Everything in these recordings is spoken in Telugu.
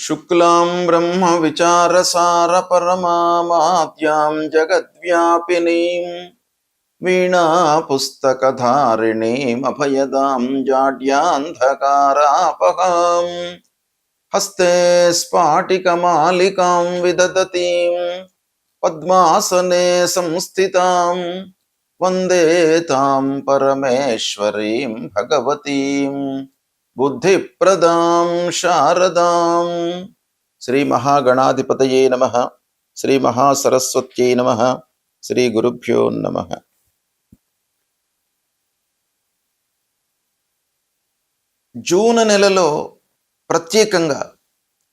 శుక్లాం బ్రహ్మ విచారసార పరమామాద్యాం జగద్వ్యాపినీం వీణా పుస్తకధారిణీం అభయదాం జాడ్యాంధకారాపహాం హస్తే స్ఫాటికమాలికాం విదదతీం పద్మాసనే సంస్థితాం వందే తాం పరమేశ్వరీం భగవతీం బుద్ధిప్రదాం శారదాం. శ్రీ మహాగణాధిపతయే నమః. శ్రీ మహాసరస్వత్యై నమః. శ్రీ గురుభ్యో నమః. జూన్ నెలలో ప్రత్యేకంగా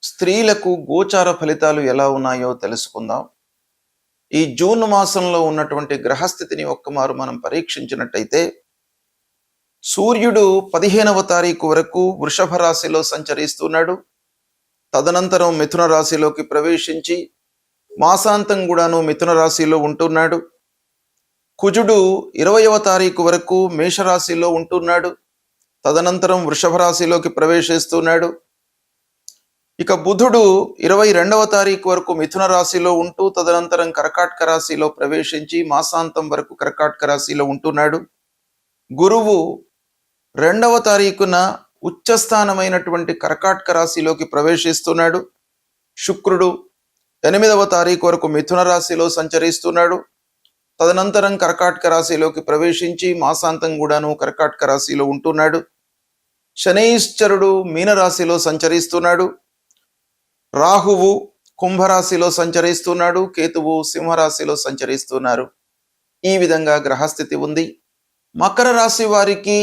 స్త్రీలకు గోచార ఫలితాలు ఎలా ఉన్నాయో తెలుసుకుందాం. ఈ జూన్ మాసంలో ఉన్నటువంటి గ్రహస్థితిని ఒక్కమారు మనం పరీక్షించినట్టయితే సూర్యుడు 15వ తారీఖు వరకు వృషభ రాశిలో సంచరిస్తున్నాడు. తదనంతరం మిథున రాశిలోకి ప్రవేశించి మాసాంతం కూడాను మిథున రాశిలో ఉంటున్నాడు. కుజుడు 20వ తారీఖు వరకు మేషరాశిలో ఉంటున్నాడు. తదనంతరం వృషభ రాశిలోకి ప్రవేశిస్తున్నాడు. ఇక బుధుడు 22వ తారీఖు వరకు మిథున రాశిలో ఉంటూ తదనంతరం కర్కాటక రాశిలో ప్రవేశించి మాసాంతం వరకు కర్కాటక రాశిలో ఉంటున్నాడు. గురువు 2వ తారీఖున ఉచ్చస్థానమైనటువంటి కర్కాటక రాశిలోకి ప్రవేశిస్తున్నాడు. శుక్రుడు 8వ తారీఖు వరకు మిథున రాశిలో సంచరిస్తున్నాడు. తదనంతరం కర్కాటక రాశిలోకి ప్రవేశించి మాసాంతం కూడాను కర్కాటక రాశిలో ఉంటున్నాడు. శనైశ్చరుడు మీనరాశిలో సంచరిస్తున్నాడు. రాహువు కుంభరాశిలో సంచరిస్తున్నాడు. కేతువు సింహరాశిలో సంచరిస్తున్నారు. ఈ విధంగా గ్రహస్థితి ఉంది. మకర రాశి వారికి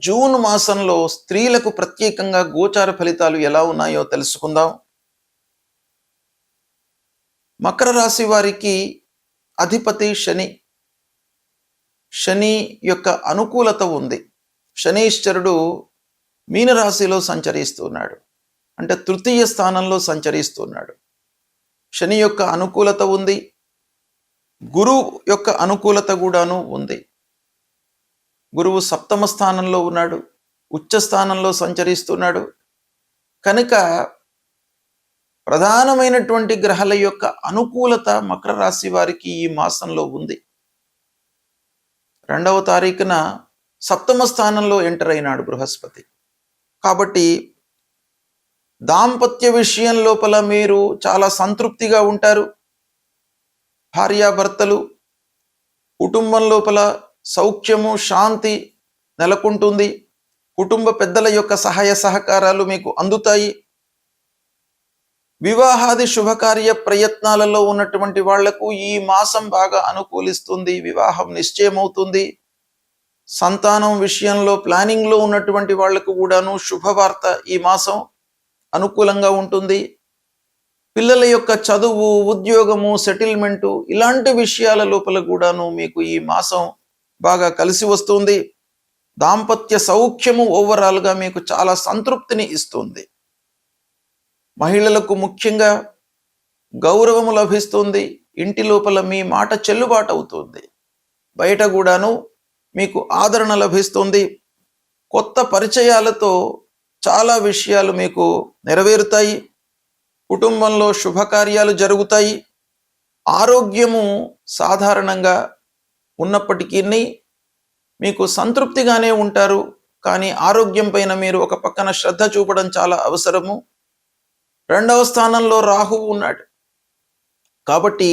జూన్ మాసంలో స్త్రీలకు ప్రత్యేకంగా గోచార ఫలితాలు ఎలా ఉన్నాయో తెలుసుకుందాం. మకర రాశి వారికి అధిపతి శని. శని యొక్క అనుకూలత ఉంది. శనీశ్వరుడు మీనరాశిలో సంచరిస్తున్నాడు, అంటే తృతీయ స్థానంలో సంచరిస్తున్నాడు. శని యొక్క అనుకూలత ఉంది. గురువు యొక్క అనుకూలత కూడాను ఉంది. గురువు 7వ స్థానంలో ఉన్నాడు, ఉచ్చ స్థానంలో సంచరిస్తున్నాడు. కనుక ప్రధానమైనటువంటి గ్రహాల యొక్క అనుకూలత మకర రాశి వారికి ఈ మాసంలో ఉంది. 2వ తారీఖున 7వ స్థానంలో ఎంటర్ అయినాడు బృహస్పతి. కాబట్టి దాంపత్య విషయం లోపల మీరు చాలా సంతృప్తిగా ఉంటారు. భార్యాభర్తలు కుటుంబం లోపల సౌఖ్యము శాంతి నెలకొంటుంది. కుటుంబ పెద్దల యొక్క సహాయ సహకారాలు మీకు అందుతాయి. వివాహాది శుభకార్య ప్రయత్నాలలో ఉన్నటువంటి వాళ్లకు ఈ మాసం బాగా అనుకూలిస్తుంది. వివాహం నిశ్చయమవుతుంది. సంతానం విషయంలో ప్లానింగ్లో ఉన్నటువంటి వాళ్లకు కూడాను శుభవార్త ఈ మాసం అనుకూలంగా ఉంటుంది. పిల్లల యొక్క చదువు, ఉద్యోగము, సెటిల్మెంటు ఇలాంటి విషయాల లోపల కూడాను మీకు ఈ మాసం బాగా కలిసి వస్తుంది. దాంపత్య సౌఖ్యము ఓవరాల్గా మీకు చాలా సంతృప్తిని ఇస్తుంది. మహిళలకు ముఖ్యంగా గౌరవము లభిస్తుంది. ఇంటి లోపల మీ మాట చెల్లుబాటు అవుతుంది. బయట కూడాను మీకు ఆదరణ లభిస్తుంది. కొత్త పరిచయాలతో చాలా విషయాలు మీకు నెరవేరుతాయి. కుటుంబంలో శుభకార్యాలు జరుగుతాయి. ఆరోగ్యము సాధారణంగా ఉన్నప్పటికీ మీకు సంతృప్తిగానే ఉంటారు. కానీ ఆరోగ్యం పైన మీరు ఒక పక్కన శ్రద్ధ చూపడం చాలా అవసరము. 2వ స్థానంలో రాహువు ఉన్నాడు. కాబట్టి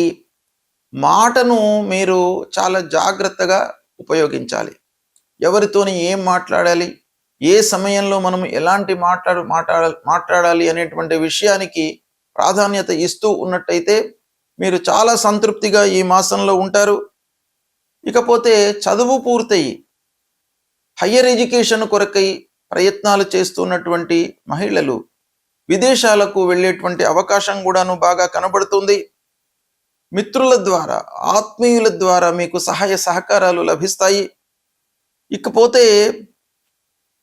మాటను మీరు చాలా జాగ్రత్తగా ఉపయోగించాలి. ఎవరితోని ఏం మాట్లాడాలి, ఏ సమయంలో మనం ఎలాంటి మాట్లాడాలి అనేటువంటి విషయానికి ప్రాధాన్యత ఇస్తూ ఉన్నట్టయితే మీరు చాలా సంతృప్తిగా ఈ మాసంలో ఉంటారు. ఇకపోతే చదువు పూర్తయి హయ్యర్ ఎడ్యుకేషన్ కొరకై ప్రయత్నాలు చేస్తున్నటువంటి మహిళలు విదేశాలకు వెళ్ళేటువంటి అవకాశం కూడాను బాగా కనబడుతుంది. మిత్రుల ద్వారా, ఆత్మీయుల ద్వారా మీకు సహాయ సహకారాలు లభిస్తాయి. ఇకపోతే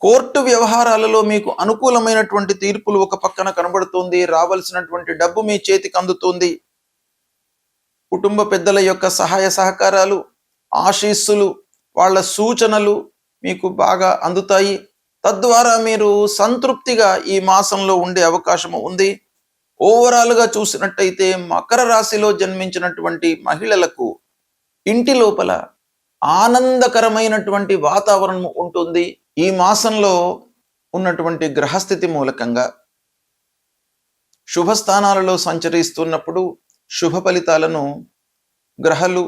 కోర్టు వ్యవహారాలలో మీకు అనుకూలమైనటువంటి తీర్పులు ఒక పక్కన కనబడుతుంది. రావాల్సినటువంటి డబ్బు మీ చేతికి అందుతుంది. కుటుంబ పెద్దల యొక్క సహాయ సహకారాలు, ఆశీస్సులు, వాళ్ళ సూచనలు మీకు బాగా అందుతాయి. తద్వారా మీరు సంతృప్తిగా ఈ మాసంలో ఉండే అవకాశం ఉంది. ఓవరాల్గా చూసినట్టయితే మకర రాశిలో జన్మించినటువంటి మహిళలకు ఇంటి లోపల ఆనందకరమైనటువంటి వాతావరణం ఉంటుంది. ఈ మాసంలో ఉన్నటువంటి గ్రహస్థితి మూలకంగా శుభస్థానాలలో సంచరిస్తున్నప్పుడు శుభ ఫలితాలను గ్రహాలు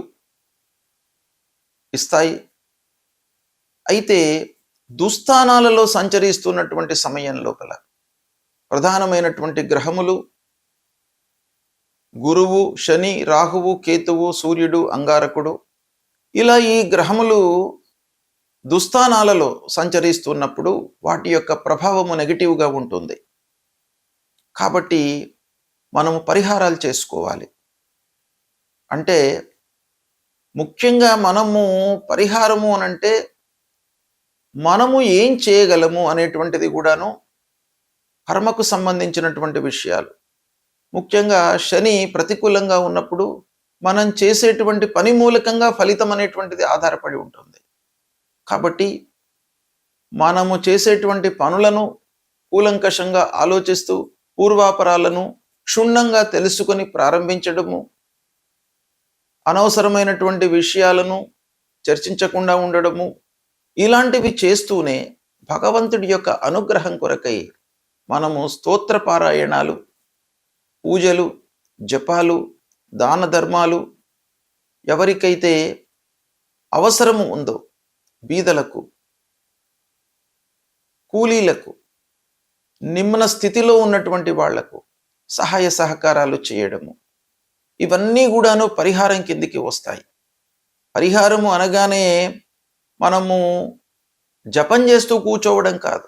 ఇస్తాయి. అయితే దుస్థానాలలో సంచరిస్తున్నటువంటి సమయం లోపల ప్రధానమైనటువంటి గ్రహములు గురువు, శని, రాహువు, కేతువు, సూర్యుడు, అంగారకుడు, ఇలా ఈ గ్రహములు దుస్థానాలలో సంచరిస్తున్నప్పుడు వాటి యొక్క ప్రభావము నెగిటివ్గా ఉంటుంది. కాబట్టి మనము పరిహారాలు చేసుకోవాలి. అంటే ముఖ్యంగా మనము పరిహారము అనంటే మనము ఏం చేయగలము అనేటువంటిది కూడాను కర్మకు సంబంధించినటువంటి విషయాలు. ముఖ్యంగా శని ప్రతికూలంగా ఉన్నప్పుడు మనం చేసేటువంటి పని మూలకంగా ఫలితం అనేటువంటిది ఆధారపడి ఉంటుంది. కాబట్టి మనము చేసేటువంటి పనులను కూలంకషంగా ఆలోచిస్తూ పూర్వాపరాలను క్షుణ్ణంగా తెలుసుకొని ప్రారంభించడము, అనవసరమైనటువంటి విషయాలను చర్చించకుండా ఉండడము, ఇలాంటివి చేస్తూనే భగవంతుడి యొక్క అనుగ్రహం కొరకై మనము స్తోత్ర పారాయణాలు, పూజలు, జపాలు, దాన ధర్మాలు, ఎవరికైతే అవసరము ఉందో బీదలకు, కూలీలకు, నిమ్న స్థితిలో ఉన్నటువంటి వాళ్లకు సహాయ సహకారాలు చేయడము, ఇవన్నీ కూడాను పరిహారం కిందికి వస్తాయి. పరిహారము అనగానే మనము జపం చేస్తూ కూర్చోవడం కాదు,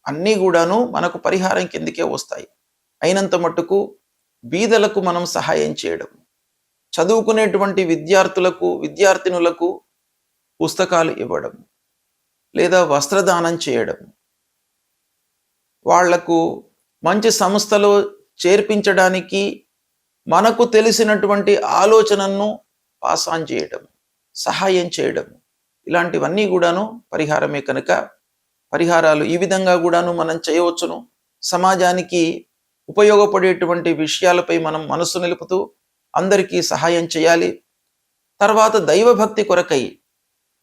అన్నీ కూడాను మనకు పరిహారం కిందికే వస్తాయి. అయినంత మట్టుకు బీదలకు మనం సహాయం చేయడం, చదువుకునేటువంటి విద్యార్థులకు, విద్యార్థినులకు పుస్తకాలు ఇవ్వడం, లేదా వస్త్రదానం చేయడం, వాళ్లకు మంచి సంస్థలో చేర్పించడానికి మనకు తెలిసినటువంటి ఆలోచనను పాస్ ఆన్ చేయడం, సహాయం చేయడం, ఇలాంటివన్నీ కూడాను పరిహారమే. కనుక పరిహారాలు ఈ విధంగా కూడాను మనం చేయవచ్చును. సమాజానికి ఉపయోగపడేటువంటి విషయాలపై మనం మనసు నిలుపుతూ అందరికీ సహాయం చేయాలి. తర్వాత దైవభక్తి కొరకై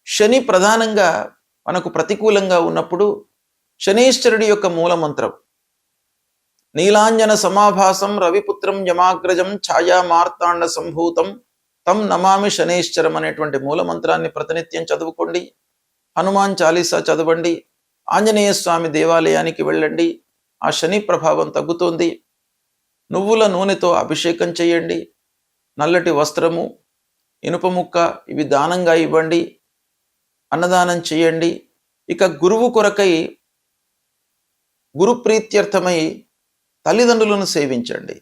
శని ప్రధానంగా మనకు ప్రతికూలంగా ఉన్నప్పుడు శనీశ్వరుడి యొక్క మూలమంత్రం నీలాంజన సమాభాసం రవిపుత్రం యమాగ్రజం ఛాయా మార్తాండ సంభూతం తం నమామి శనైశ్చరం అనేటువంటి మూలమంత్రాన్ని ప్రతినిత్యం చదువుకోండి. హనుమాన్ చాలీసా చదవండి. ఆంజనేయ స్వామి దేవాలయానికి వెళ్ళండి, ఆ శని ప్రభావం తగ్గుతుంది. నువ్వుల నూనెతో అభిషేకం చేయండి. నల్లటి వస్త్రము, ఇనుప ముక్క ఇవి దానంగా ఇవ్వండి. అన్నదానం చేయండి. ఇక గురువు కొరకై గురు ప్రీత్యర్థమై తల్లిదండ్రులను సేవించండి.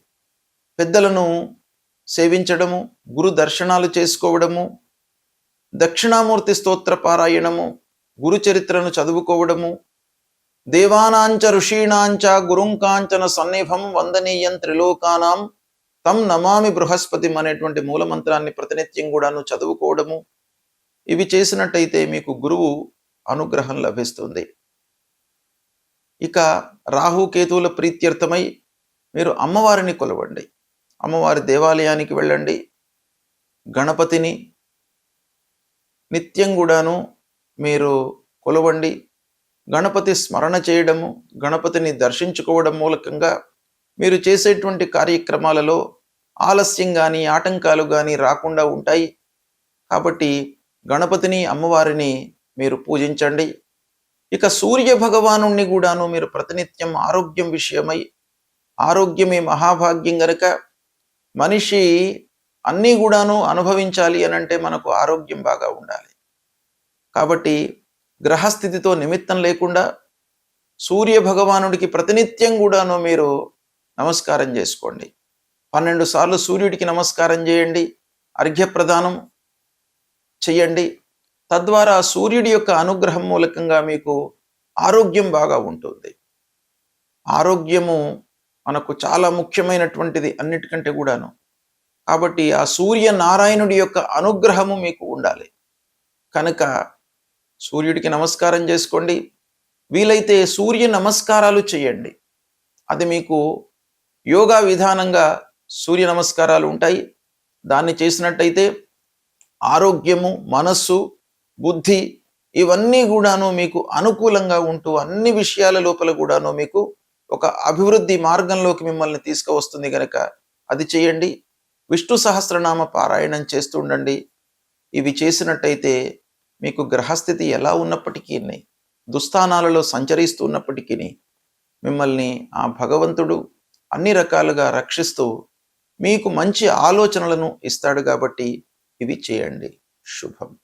పెద్దలను సేవించడము, గురు దర్శనాలు చేసుకోవడము, దక్షిణామూర్తి స్తోత్ర పారాయణము, గురు చరిత్రను చదువుకోవడము, దేవానాంచ ఋషీణాంచ గురుంకాంచన సన్నిభం వందనీయం త్రిలోకానాం తం నమామి బృహస్పతి అనేటువంటి మూలమంత్రాన్ని ప్రతినిత్యం కూడాను చదువుకోవడము, ఇవి చేసినట్టయితే మీకు గురువు అనుగ్రహం లభిస్తుంది. ఇక రాహుకేతువుల ప్రీత్యర్థమై మీరు అమ్మవారిని కొలవండి. అమ్మవారి దేవాలయానికి వెళ్ళండి. గణపతిని నిత్యం కూడాను మీరు కొలవండి. గణపతి స్మరణ చేయడము, గణపతిని దర్శించుకోవడం మూలకంగా మీరు చేసేటువంటి కార్యక్రమాలలో ఆలస్యం కానీ ఆటంకాలు కానీ రాకుండా ఉంటాయి. కాబట్టి గణపతిని, అమ్మవారిని మీరు పూజించండి. ఇక సూర్య భగవాను కూడాను మీరు ప్రతినిత్యం ఆరోగ్యం విషయమై, ఆరోగ్యమే మహాభాగ్యం గనుక మనిషి అన్నీ కూడాను అనుభవించాలి అనంటే మనకు ఆరోగ్యం బాగా ఉండాలి. కాబట్టి గ్రహస్థితితో నిమిత్తం లేకుండా సూర్య భగవానుడికి ప్రతినిత్యం కూడాను మీరు నమస్కారం చేసుకోండి. 12 సార్లు సూర్యుడికి నమస్కారం చేయండి. అర్ఘ్యప్రదానం చెయ్యండి. తద్వారా సూర్యుడి యొక్క అనుగ్రహం మూలకంగా మీకు ఆరోగ్యం బాగా ఉంటుంది. ఆరోగ్యము మనకు చాలా ముఖ్యమైనటువంటిది అన్నిటికంటే కూడాను. కాబట్టి ఆ సూర్య నారాయణుడి యొక్క అనుగ్రహము మీకు ఉండాలి. కనుక సూర్యుడికి నమస్కారం చేసుకోండి. వీలైతే సూర్య నమస్కారాలు చేయండి. అది మీకు యోగా విధానంగా సూర్య నమస్కారాలు ఉంటాయి. దాన్ని చేసినట్టయితే ఆరోగ్యము, మనస్సు, బుద్ధి ఇవన్నీ కూడాను మీకు అనుకూలంగా ఉంటూ అన్ని విషయాల లోపల కూడాను మీకు ఒక అభివృద్ధి మార్గంలోకి మిమ్మల్ని తీసుకువస్తుంది కనుక అది చేయండి. విష్ణు సహస్రనామ పారాయణం చేస్తూ ఉండండి. ఇవి చేసినట్టయితే మీకు గ్రహస్థితి ఎలా ఉన్నప్పటికీ, దుస్థానాలలో సంచరిస్తూ ఉన్నప్పటికీ మిమ్మల్ని ఆ భగవంతుడు అన్ని రకాలుగా రక్షిస్తూ మీకు మంచి ఆలోచనలను ఇస్తాడు. కాబట్టి ఇవి చేయండి. శుభం.